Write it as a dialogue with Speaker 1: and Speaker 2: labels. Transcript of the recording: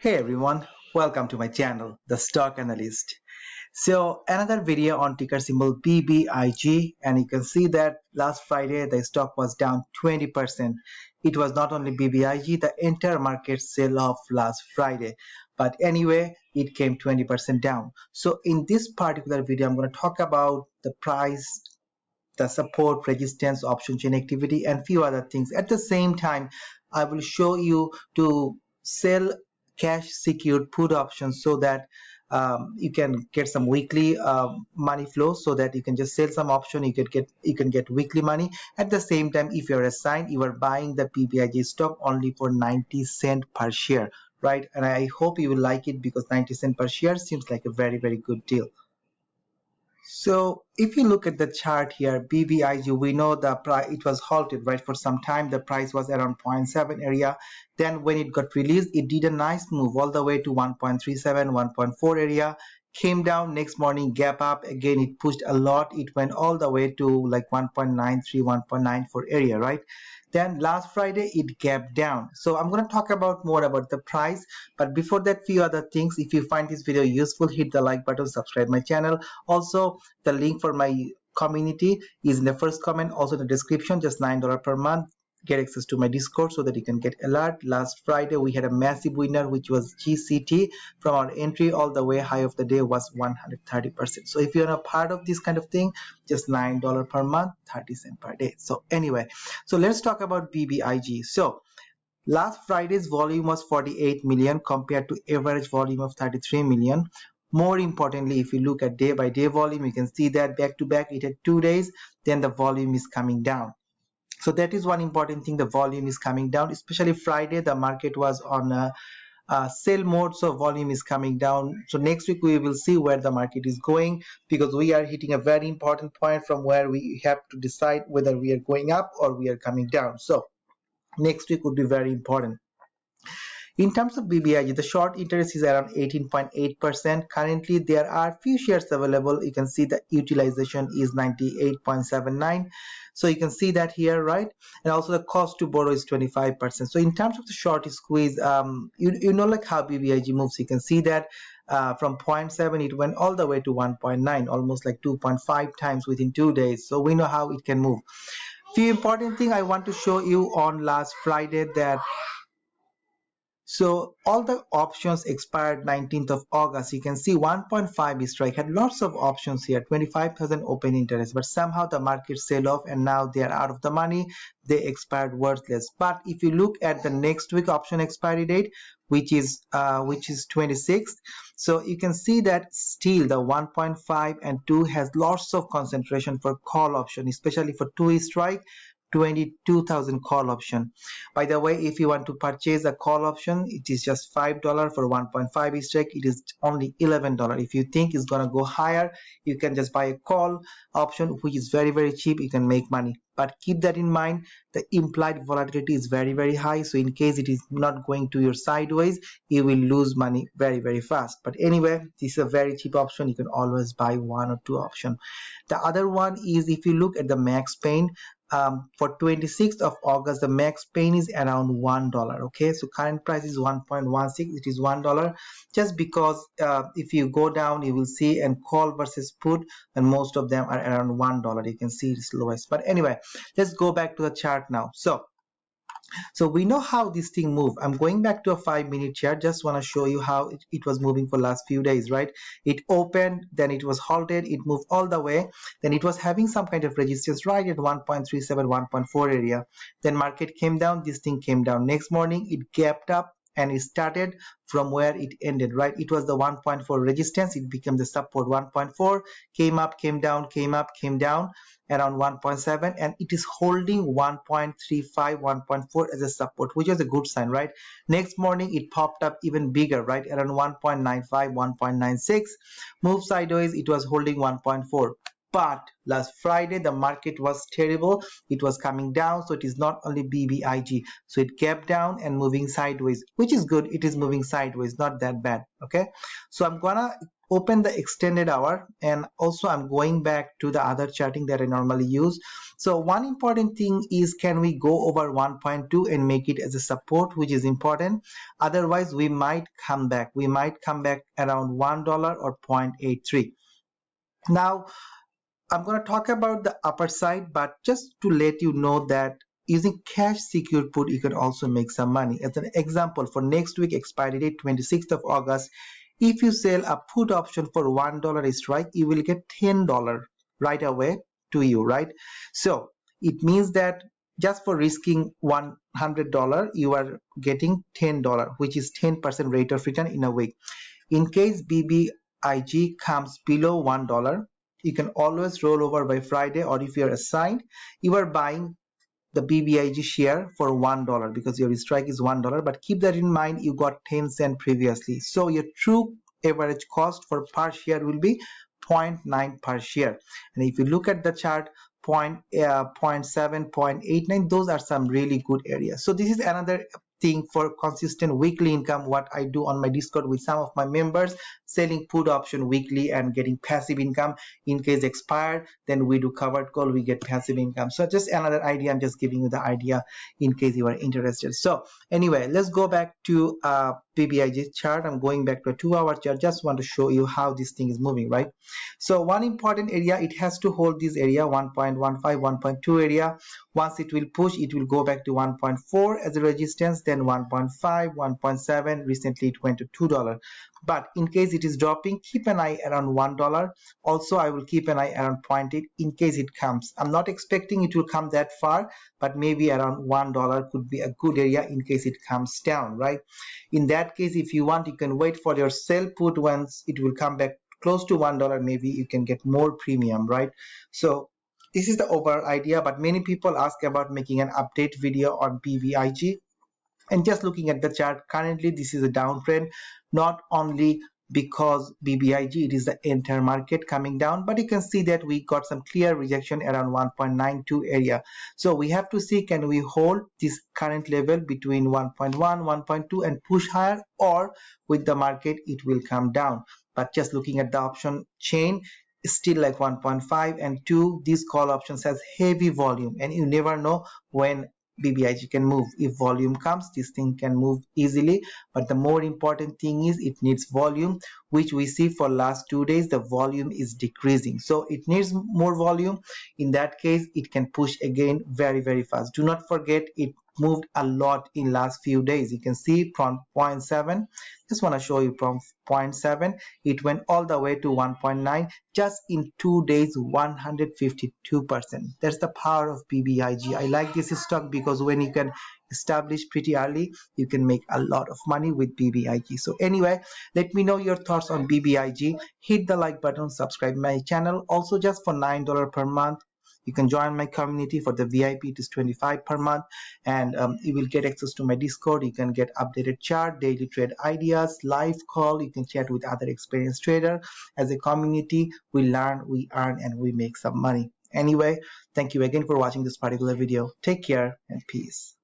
Speaker 1: Hey everyone, welcome to my channel, The Stock Analyst. So another video on ticker symbol BBIG, and you can see that last Friday the stock was down 20%. It was not only BBIG, the entire market sell off last Friday. But anyway, it came 20% down. So in this particular video, I'm going to talk about the price, the support, resistance, option chain activity, and few other things. At the same time, I will show you to sell cash secured put options so that you can get some weekly money flow, so that you can just sell some option, you can get weekly money. At the same time, if you're assigned, you are buying the PBIG stock only for 90 cent per share, right? And I hope you will like it, because 90 cent per share seems like a very good deal. So if you look at the chart here, BBIG, we know the price, it was halted, right? For some time, the price was around 0.7 area. Then when it got released, it did a nice move all the way to 1.37, 1.4 area, came down next morning, gap up again. It pushed a lot. It went all the way to like 1.93, 1.94 area, right? Then last Friday, it gapped down. So I'm going to talk about more about the price. But before that, few other things. If you find this video useful, hit the like button, subscribe my channel. Also, the link for my community is in the first comment, also in the description. Just $9 per month, get access to my Discord so that you can get alert. Last Friday we had a massive winner, which was GCT. From our entry all the way, high of the day was 130%. So if you're a part of this kind of thing, just $9 per month, 30 cents per day. So anyway, so let's talk about BBIG. So last Friday's volume was 48 million compared to average volume of 33 million. More importantly, if you look at day by day volume, you can see that back to back it had 2 days, then the volume is coming down. So that is one important thing, the volume is coming down. Especially Friday, the market was on a sell mode, so volume is coming down. So next week we will see where the market is going, because we are hitting a very important point from where we have to decide whether we are going up or we are coming down. So next week would be very important. In terms of BBIG, the short interest is around 18.8%. Currently, there are few shares available. You can see the utilization is 98.79. So you can see that here, right? And also the cost to borrow is 25%. So in terms of the short squeeze, you know like how BBIG moves. You can see that from 0.7 it went all the way to 1.9, almost like 2.5 times within 2 days. So we know how it can move. Few important thing I want to show you on last Friday, that so all the options expired 19th of August. You can see 1.5 strike had lots of options here, 25,000 open interest, but somehow the market sell off and now they are out of the money. They expired worthless. But if you look at the next week option expiry date, which is 26th, so you can see that still the 1.5 and 2 has lots of concentration for call option, especially for 2 strike. 22,000 call option. By the way, if you want to purchase a call option, it is just $5 for 1.5 strike. It is only $11. If you think it's gonna go higher, you can just buy a call option, which is very cheap. You can make money. But keep that in mind, the implied volatility is very high. So in case it is not going to your sideways, you will lose money very fast. But anyway, this is a very cheap option. You can always buy 1 or 2 option. The other one is, if you look at the max pain, for 26th of August, the max pain is around $1. Okay, so current price is 1.16. It is $1, just because if you go down, you will see and call versus put, and most of them are around $1. You can see it's lowest. But anyway, let's go back to the chart now. So we know how this thing move. I'm going back to a 5-minute chart. Just want to show you how it was moving for last few days, right? It opened, then it was halted, it moved all the way, then it was having some kind of resistance right at 1.37, 1.4 area. Then market came down, this thing came down. Next morning it gapped up and it started from where it ended, right? It was the 1.4 resistance, it became the support. 1.4 came up, came down, came up, came down around 1.7, and it is holding 1.35, 1.4 as a support, which is a good sign, right? Next morning it popped up even bigger, right, around 1.95, 1.96, move sideways. It was holding 1.4. But last Friday the market was terrible. It was coming down, so it is not only BBIG. So it kept down and moving sideways, which is good. It is moving sideways, not that bad. Okay, so I'm gonna open the extended hour, and also I'm going back to the other charting that I normally use. So one important thing is, can we go over 1.2 and make it as a support, which is important. Otherwise we might come back around $1 or 0.83. Now I'm going to talk about the upper side, but just to let you know that using cash secured put, you can also make some money. As an example, for next week expiry date 26th of August, if you sell a put option for $1 strike, you will get $10 right away to you, right? So it means that just for risking $100, you are getting $10, which is 10% rate of return in a week. In case BBIG comes below $1, you can always roll over by Friday, or if you're assigned, you are buying the BBIG share for $1 because your strike is $1. But keep that in mind, you got 10 cents previously. So your true average cost for per share will be 0.9 per share. And if you look at the chart, 0.7, 0.89, those are some really good areas. So this is another thing for consistent weekly income, what I do on my Discord with some of my members, selling put option weekly and getting passive income. In case expired, then we do covered call, we get passive income. So just another idea, I'm just giving you the idea in case you are interested. So anyway, let's go back to BBIG chart. I'm going back to a 2-hour chart. Just want to show you how this thing is moving, right? So one important area, it has to hold this area 1.15, 1.2 area. Once it will push, it will go back to 1.4 as a resistance, then 1.5, 1.7. Recently it went to $2. But in case it is dropping, keep an eye around $1. Also I will keep an eye around 0.8 in case it comes. I'm not expecting it will come that far, but maybe around $1 could be a good area in case it comes down, right? In that case, if you want, you can wait for your sell put. Once it will come back close to $1, maybe you can get more premium, right? So this is the overall idea, but many people ask about making an update video on BBIG. And just looking at the chart, currently this is a downtrend, not only because BBIG, it is the entire market coming down, but you can see that we got some clear rejection around 1.92 area. So we have to see, can we hold this current level between 1.1, 1.2 and push higher, or with the market it will come down. But just looking at the option chain, still like 1.5 and 2, these call options has heavy volume, and you never know when BBIG can move. If volume comes, this thing can move easily, but the more important thing is it needs volume, which we see for last 2 days the volume is decreasing. So it needs more volume. In that case, it can push again very fast. Do not forget, it moved a lot in last few days. You can see from 0.7, just want to show you from 0.7, it went all the way to 1.9 just in 2 days, 152%. That's the power of BBIG. I like this stock because when you can establish pretty early, you can make a lot of money with BBIG. So anyway, let me know your thoughts on BBIG. Hit the like button, subscribe my channel. Also, just for $9 per month, you can join my community. For the VIP, it is $25 per month, and you will get access to my Discord. You can get updated chart, daily trade ideas, live call. You can chat with other experienced trader. As a community, we learn, we earn, and we make some money. Anyway, thank you again for watching this particular video. Take care and peace.